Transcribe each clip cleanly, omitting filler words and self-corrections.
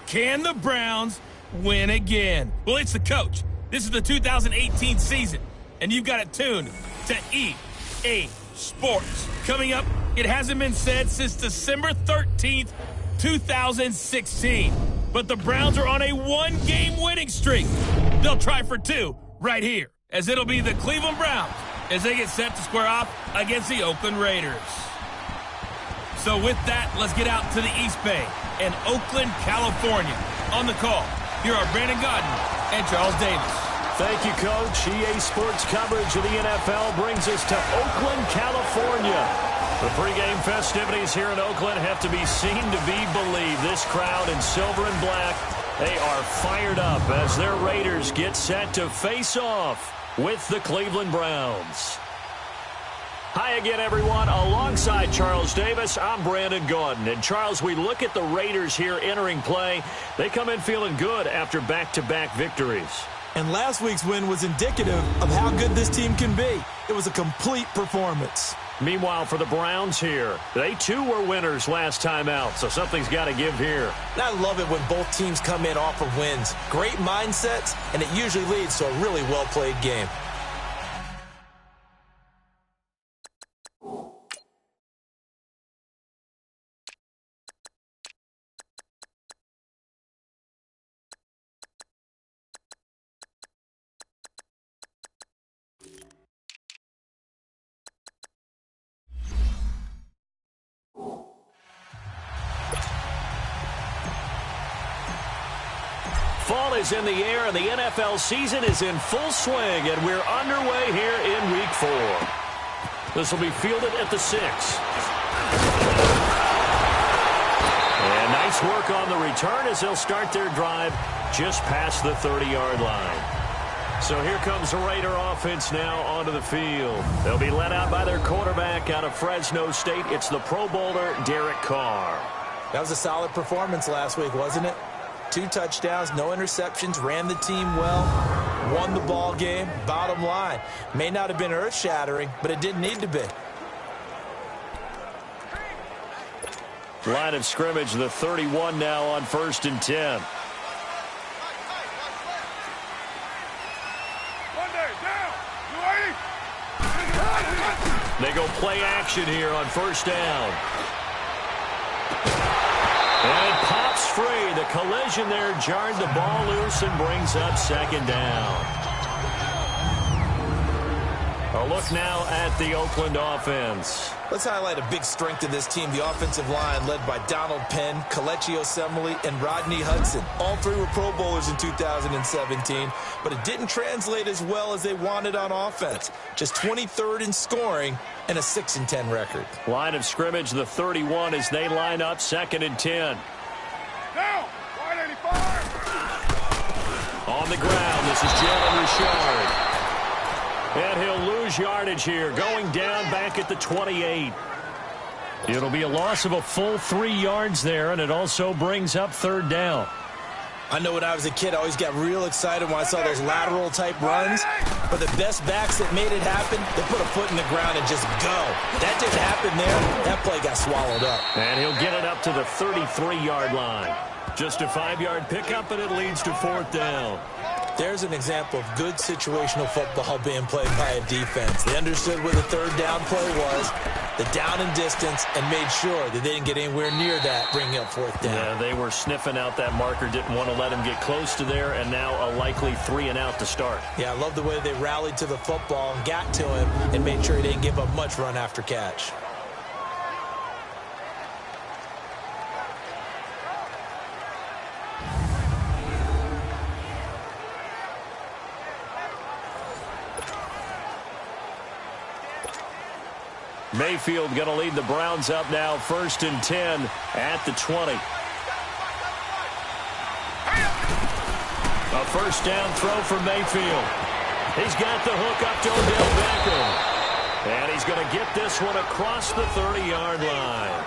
Can the Browns win again? Well, it's the coach. This is the 2018 season, and you've got it tuned to EA Sports. Coming up, it hasn't been said since December 13th, 2016. But the Browns are on a one-game winning streak. They'll try for two right here, as it'll be the Cleveland Browns as they get set to square off against the Oakland Raiders. So with that, let's get out to the East Bay in Oakland, California. On the call, here are Brandon Godden and Charles Davis. Thank you, Coach. EA Sports coverage of the NFL brings us to Oakland, California. The pregame festivities here in Oakland have to be seen to be believed. This crowd in silver and black, they are fired up as their Raiders get set to face off with the Cleveland Browns. Hi again, everyone. Alongside Charles Davis, I'm Brandon Gaudin. And, Charles, we look at the Raiders here entering play. They come in feeling good after back-to-back victories. And last week's win was indicative of how good this team can be. It was a complete performance. Meanwhile, for the Browns here, they too were winners last time out, so something's got to give here. And I love it when both teams come in off of wins. Great mindsets, and it usually leads to a really well-played game. Fall is in the air, and the NFL season is in full swing, and we're underway here in Week 4. This will be fielded at the 6. And nice work on the return as they'll start their drive just past the 30-yard line. So here comes the Raider offense now onto the field. They'll be led out by their quarterback out of Fresno State. It's the Pro Bowler, Derek Carr. That was a solid performance last week, wasn't it? 2 touchdowns, no interceptions, ran the team well, won the ball game. Bottom line, may not have been earth-shattering, but it didn't need to be. Line of scrimmage, the 31 now on 1st and 10. They go play action here on 1st down. And it pops free. The the collision there jarred the ball loose and brings up second down. A look now at the Oakland offense. Let's highlight a big strength of this team, the offensive line led by Donald Penn, Kelechi Osemele, and Rodney Hudson. All three were Pro Bowlers in 2017, but it didn't translate as well as they wanted on offense. Just 23rd in scoring and a 6-10 record. Line of scrimmage, the 31 as they line up, 2nd and 10. Now, 185. On the ground, this is Jalen Richard. And he'll lose yardage here, going down back at the 28. It'll be a loss of a full 3 yards there, and it also brings up 3rd down. I know when I was a kid, I always got real excited when I saw those lateral-type runs. But the best backs that made it happen, they put a foot in the ground and just go. That didn't happen there. That play got swallowed up. And he'll get it up to the 33-yard line. Just a 5-yard pickup, and it leads to 4th down. There's an example of good situational football being played by a defense. They understood where the 3rd down play was, the down and distance, and made sure that they didn't get anywhere near that, bringing up 4th down. Yeah, they were sniffing out that marker, didn't want to let him get close to there, and now a likely 3 and out to start. Yeah, I love the way they rallied to the football and got to him and made sure he didn't give up much run after catch. Mayfield going to lead the Browns up now, 1st and 10 at the 20. A 1st down throw for Mayfield. He's got the hook up to Odell Beckham. And he's going to get this one across the 30-yard line.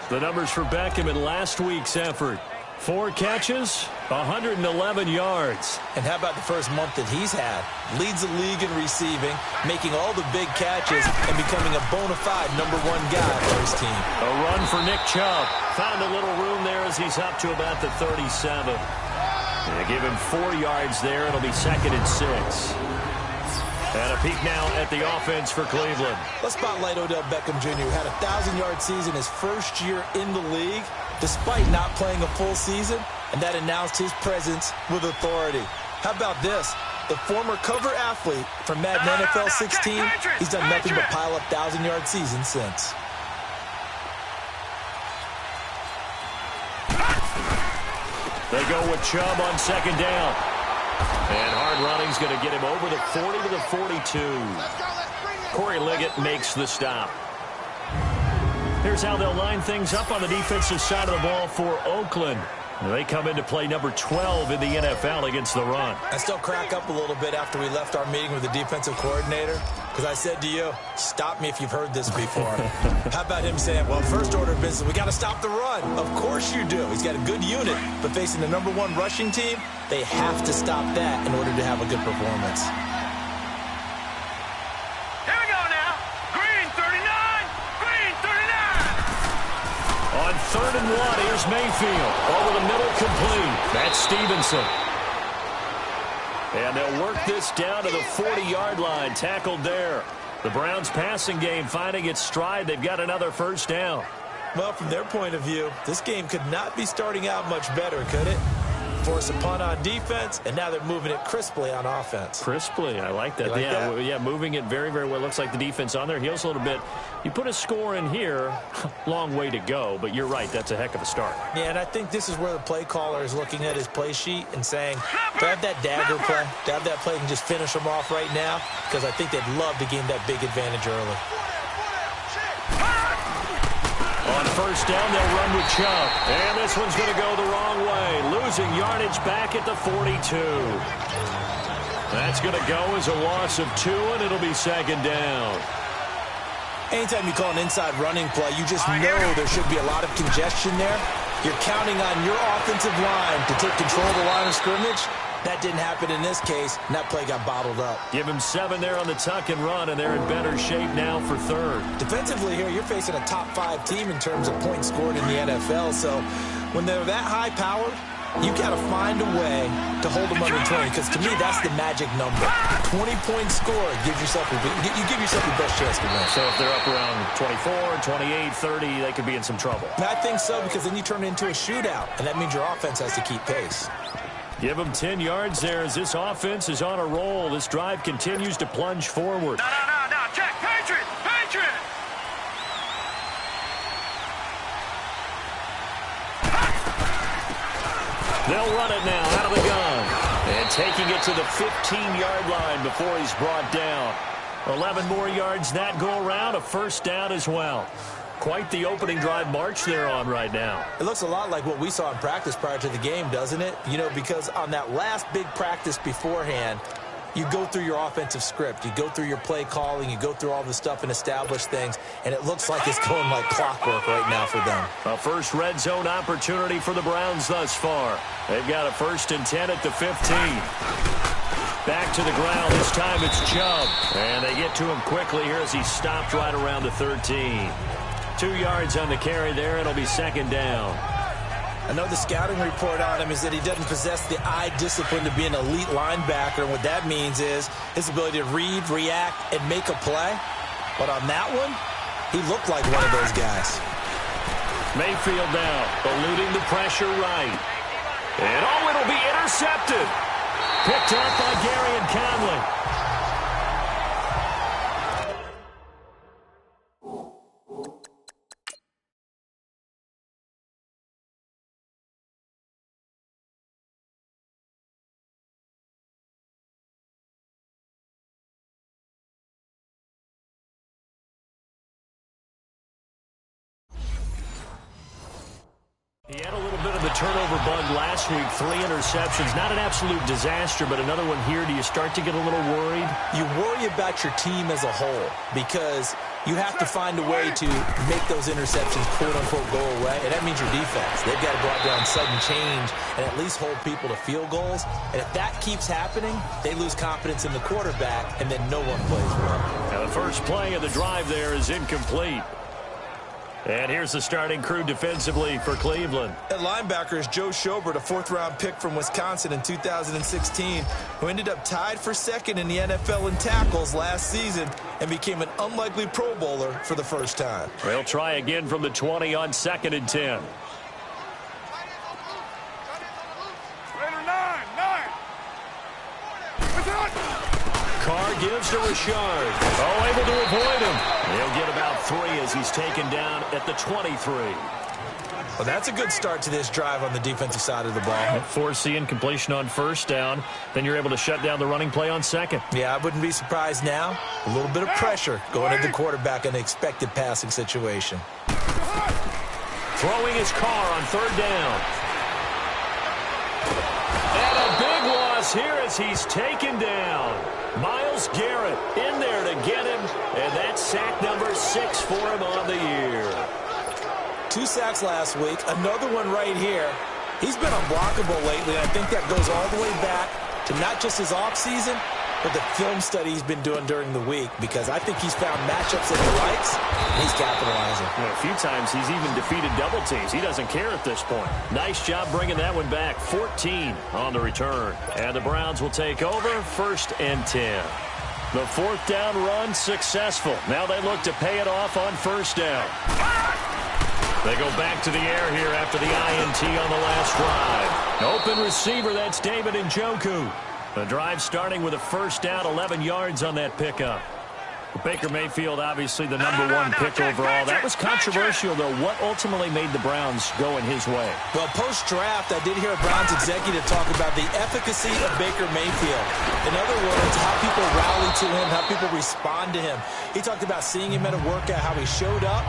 The numbers for Beckham in last week's effort. 4 catches, 111 yards. And how about the first month that he's had? Leads the league in receiving, making all the big catches, and becoming a bona fide #1 guy for his team. A run for Nick Chubb. Found a little room there as he's up to about the 37. They give him 4 yards there. It'll be 2nd and 6. And a peek now at the offense for Cleveland. Let's spotlight Odell Beckham Jr., who had a 1,000-yard season his first year in the league, despite not playing a full season, and that announced his presence with authority. How about this? The former cover athlete from Madden NFL 16, he's done nothing but pile up 1,000-yard seasons since. They go with Chubb on 2nd down. And hard running's going to get him over the 40 to the 42. Corey Liggett makes the stop. Here's how they'll line things up on the defensive side of the ball for Oakland. They come into play number 12 in the NFL against the run. I still crack up a little bit after we left our meeting with the defensive coordinator, because I said to you, stop me if you've heard this before. How about him saying, well, first order of business, we got to stop the run. Of course you do. He's got a good unit, but facing the #1 rushing team, they have to stop that in order to have a good performance. Here we go now. Green 39. Green 39. On 3rd and 1, here's Mayfield. Over the middle, complete. That's Stevenson. And they'll work this down to the 40-yard line. Tackled there. The Browns' passing game finding its stride. They've got another 1st down. Well, from their point of view, this game could not be starting out much better, could it? Force a punt on defense, and now they're moving it crisply on offense. Crisply, I like that. You like that? Yeah, moving it very, very well. Looks like the defense on their heels a little bit. You put a score in here, long way to go, but you're right, that's a heck of a start. Yeah, and I think this is where the play caller is looking at his play sheet and saying, do I have that dagger play? Do I have that play and just finish them off right now? Because I think they'd love to gain that big advantage early. On 1st down, they'll run with Chubb. And this one's going to go the wrong way. Losing yardage back at the 42. That's going to go as a loss of 2, and it'll be 2nd down. Anytime you call an inside running play, you just know there should be a lot of congestion there. You're counting on your offensive line to take control of the line of scrimmage. That didn't happen in this case, and that play got bottled up. Give him 7 there on the tuck and run, and they're in better shape now for 3rd. Defensively here, you're facing a top 5 team in terms of points scored in the NFL, so when they're that high-powered, you got to find a way to hold them under 20, because to me, that's the magic number. 20-point score gives yourself you give yourself your best chance to win. So if they're up around 24, 28, 30, they could be in some trouble. I think so, because then you turn it into a shootout, and that means your offense has to keep pace. Give them 10 yards there as this offense is on a roll. This drive continues to plunge forward. No. Check. Patriot. They'll run it now out of the gun. And taking it to the 15-yard line before he's brought down. 11 more yards that go around, a first down as well. Quite the opening drive march they're on right now. It looks a lot like what we saw in practice prior to the game, doesn't it? You know, because on that last big practice beforehand, you go through your offensive script. You go through your play calling. You go through all the stuff and establish things. And it looks like it's going like clockwork right now for them. A first red zone opportunity for the Browns thus far. They've got a 1st and 10 at the 15. Back to the ground. This time it's Chubb. And they get to him quickly here as he stopped right around the 13. 2 yards on the carry there. It'll be 2nd down. I know the scouting report on him is that he doesn't possess the eye discipline to be an elite linebacker. And what that means is his ability to read, react, and make a play. But on that one, he looked like one of those guys. Mayfield now, eluding the pressure right. And it'll be intercepted. Picked up by Gary and Conley. He had a little bit of the turnover bug last week, 3 interceptions. Not an absolute disaster, but another one here. Do you start to get a little worried? You worry about your team as a whole because you have to find a way to make those interceptions, quote-unquote, go away, and that means your defense. They've got to go out there on sudden change and at least hold people to field goals. And if that keeps happening, they lose confidence in the quarterback, and then no one plays well. And the first play of the drive there is incomplete. And here's the starting crew defensively for Cleveland. At linebacker is Joe Schobert, a 4th-round pick from Wisconsin in 2016, who ended up tied for 2nd in the NFL in tackles last season and became an unlikely Pro Bowler for the first time. They'll try again from the 20 on 2nd and 10. Carr gives to Richard. Oh, able to avoid him. He'll get about 3 as he's taken down at the 23. Well, that's a good start to this drive on the defensive side of the ball. Force the incompletion on 1st down. Then you're able to shut down the running play on 2nd. Yeah, I wouldn't be surprised now. A little bit of pressure going at the quarterback in an expected passing situation. Throwing his Carr on 3rd down. And a big loss here as he's taken down. Myles Garrett in there to get him, and that's sack number 6 for him on the year. 2 sacks last week, another one right here. He's been unblockable lately, and I think that goes all the way back to not just his offseason, but the film study he's been doing during the week, because I think he's found matchups that he likes, and he's capitalizing. Well, a few times he's even defeated double teams. He doesn't care at this point. Nice job bringing that one back. 14 on the return. And the Browns will take over, 1st and 10. The 4th down run successful. Now they look to pay it off on 1st down. They go back to the air here after the INT on the last drive. Open receiver, that's David Njoku. The drive starting with a 1st down, 11 yards on that pickup. Baker Mayfield, obviously the number 1 pick overall. That was controversial, though. What ultimately made the Browns go in his way? Well, post-draft, I did hear a Browns executive talk about the efficacy of Baker Mayfield. In other words, how people rally to him, how people respond to him. He talked about seeing him at a workout, how he showed up,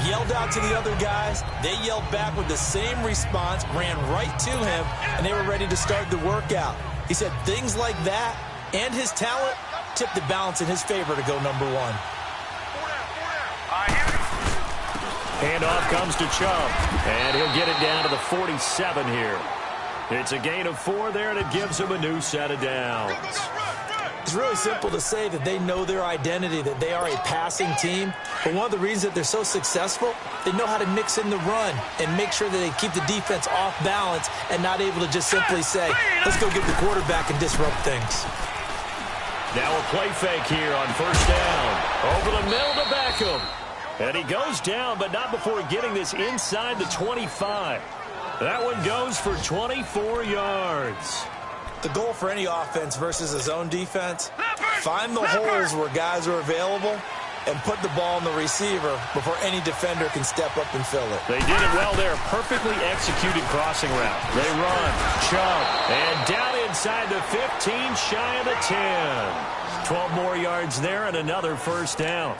yelled out to the other guys. They yelled back with the same response, ran right to him, and they were ready to start the workout. He said things like that and his talent tipped the balance in his favor to go number 1. Handoff comes to Chubb, and he'll get it down to the 47 here. It's a gain of 4 there, and it gives him a new set of downs. It's really simple to say that they know their identity, that they are a passing team. But one of the reasons that they're so successful, they know how to mix in the run and make sure that they keep the defense off balance and not able to just simply say, let's go get the quarterback and disrupt things. Now a play fake here on first down. Over the middle to Beckham. And he goes down, but not before getting this inside the 25. That one goes for 24 yards. The goal for any offense versus a zone defense, find the holes where guys are available and put the ball in the receiver before any defender can step up and fill it. They did it well there. Perfectly executed crossing route. They run, chunk, and down inside the 15, shy of the 10. 12 more yards there and another first down.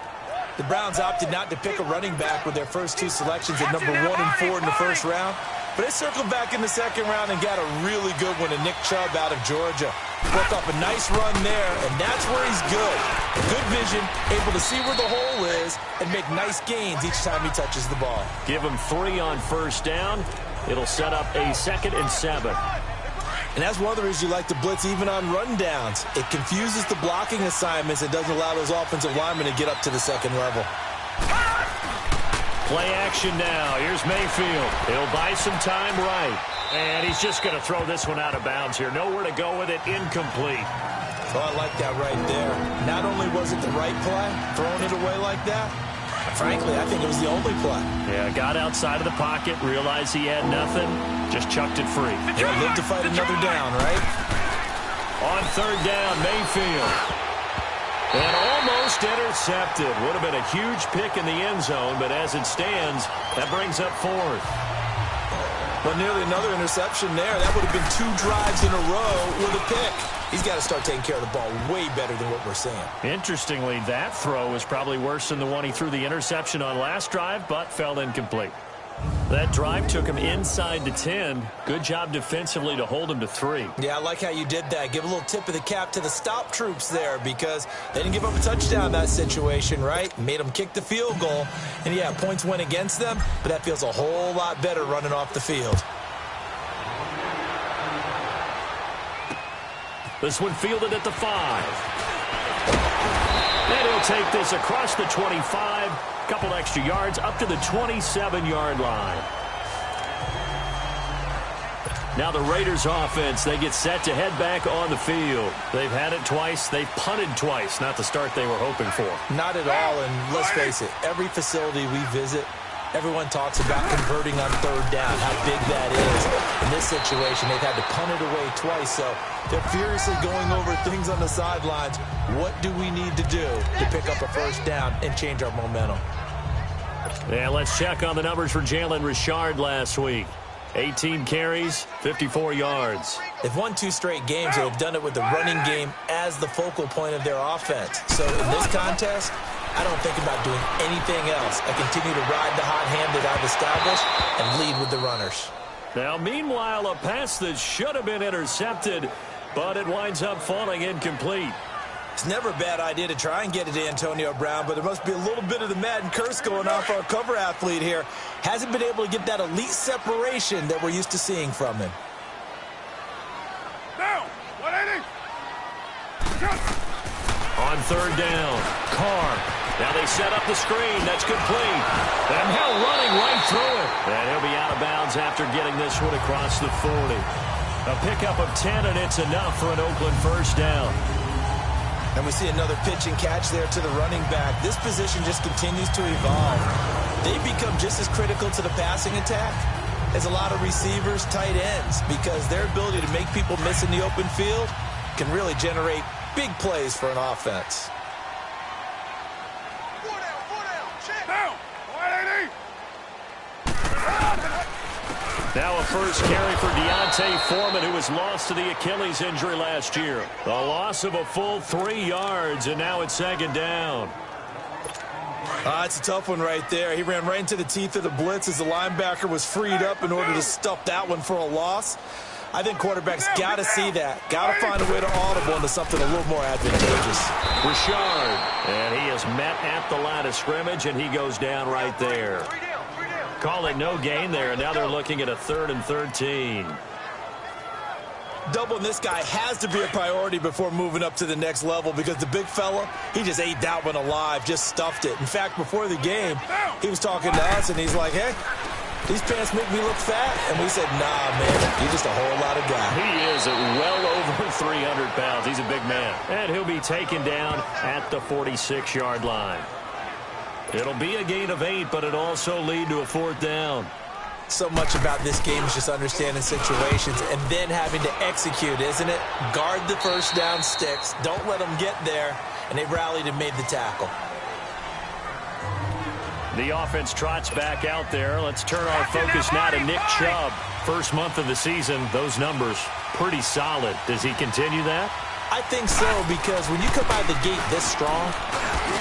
The Browns opted not to pick a running back with their first two selections at number 1 and 4 in the first round. But they circled back in the second round and got a really good one to Nick Chubb out of Georgia. Broke off a nice run there, and that's where he's good. Good vision, able to see where the hole is, and make nice gains each time he touches the ball. Give him 3 on first down. It'll set up a 2nd and 7. And that's one of the reasons you like to blitz even on rundowns. It confuses the blocking assignments and doesn't allow those offensive linemen to get up to the second level. Play action now. Here's Mayfield. He'll buy some time right. And he's just going to throw this one out of bounds here. Nowhere to go with it. Incomplete. Oh, I like that right there. Not only was it the right play, throwing it away like that, frankly, I think it was the only play. Yeah, got outside of the pocket, realized he had nothing, just chucked it free. Yeah, live to fight another down, right? On third down, Mayfield. And almost intercepted. Would have been a huge pick in the end zone, but as it stands, that brings up 4th. But nearly another interception there. That would have been 2 drives in a row with a pick. He's got to start taking care of the ball way better than what we're seeing. Interestingly, that throw was probably worse than the one he threw the interception on last drive, but fell incomplete. That drive took him inside the 10. Good job defensively to hold him to 3. Yeah, I like how you did that. Give a little tip of the cap to the stop troops there because they didn't give up a touchdown in that situation, right? Made them kick the field goal. And, yeah, points went against them, but that feels a whole lot better running off the field. This one fielded at the 5. And he'll take this across the 25. Couple extra yards up to the 27-yard line. Now the Raiders offense, they get set to head back on the field. They've had it twice. They've punted twice. Not the start they were hoping for. Not at all, and let's face it, every facility we visit, everyone talks about converting on third down, how big that is. In this situation, they've had to punt it away twice, so they're furiously going over things on the sidelines. What do we need to do to pick up a first down and change our momentum? Yeah, let's check on the numbers for Jalen Richard last week. 18 carries, 54 yards. They've won 2 straight games and have done it with the running game as the focal point of their offense. So in this contest, I don't think about doing anything else. I continue to ride the hot hand that I've established and lead with the runners. Now, meanwhile, a pass that should have been intercepted, but it winds up falling incomplete. It's never a bad idea to try and get it to Antonio Brown, but there must be a little bit of the Madden curse going on for our cover athlete here. Hasn't been able to get that elite separation that we're used to seeing from him. Down. 180. On third down, Carr. Now they set up the screen. That's complete. And now running right through it. And he'll be out of bounds after getting this one across the 40. A pickup of 10, and it's enough for an Oakland first down. And we see another pitch and catch there to the running back. This position just continues to evolve. They become just as critical to the passing attack as a lot of receivers, tight ends, because their ability to make people miss in the open field can really generate big plays for an offense. Down. 180. Now a first carry for Deontay Foreman, who was lost to the Achilles injury last year. The loss of a full 3 yards, and now it's second down. It's a tough one right there. He ran right into the teeth of the blitz as the linebacker was freed up in order to stuff that one for a loss. I think quarterbacks got to see that. Got to find a way to audible into something a little more advantageous. Richard, and he is met at the line of scrimmage, and he goes down right there. Call it no gain there, and now they're looking at a 3rd and 13. Doubling this guy has to be a priority before moving up to the next level because the big fella, he just ate that one alive, just stuffed it. In fact, before the game, he was talking to us, and he's like, hey, these pants make me look fat. And we said, nah, man, you're just a whole lot of guy. He is at well over 300 pounds. He's a big man. And he'll be taken down at the 46-yard line. It'll be a gain of 8, but it'll also lead to a 4th down. So much about this game is just understanding situations and then having to execute, isn't it? Guard the first down sticks. Don't let them get there. And they rallied and made the tackle. The offense trots back out there. Let's turn our focus now to Nick Chubb. First month of the season, those numbers pretty solid. Does he continue that? I think so, because when you come out of the gate this strong,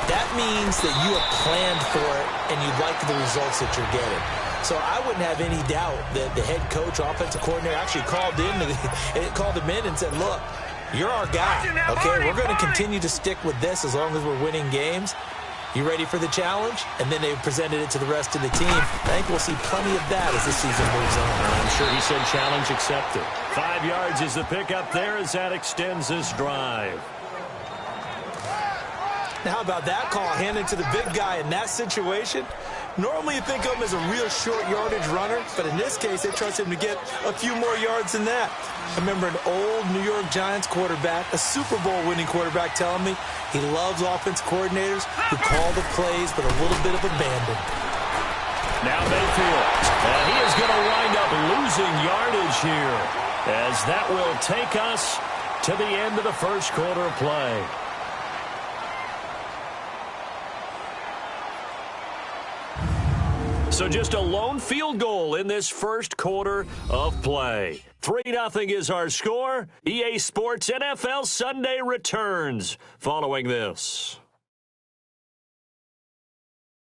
that means that you have planned for it and you like the results that you're getting. So I wouldn't have any doubt that the head coach, offensive coordinator, actually called him in and said, look, you're our guy, okay? We're going to continue to stick with this as long as we're winning games. You ready for the challenge? And then they presented it to the rest of the team. I think we'll see plenty of that as the season moves on. I'm sure he said challenge accepted. 5 yards is the pickup there as that extends this drive. Now, how about that call handed to the big guy in that situation? Normally you think of him as a real short yardage runner, but in this case, they trust him to get a few more yards than that. I remember an old New York Giants quarterback, a Super Bowl winning quarterback, telling me he loves offense coordinators who call the plays but a little bit of abandon. Now Mayfield, and he is going to wind up losing yardage here, as that will take us to the end of the first quarter of play. So just a lone field goal in this first quarter of play. 3-0 is our score. EA Sports NFL Sunday returns following this.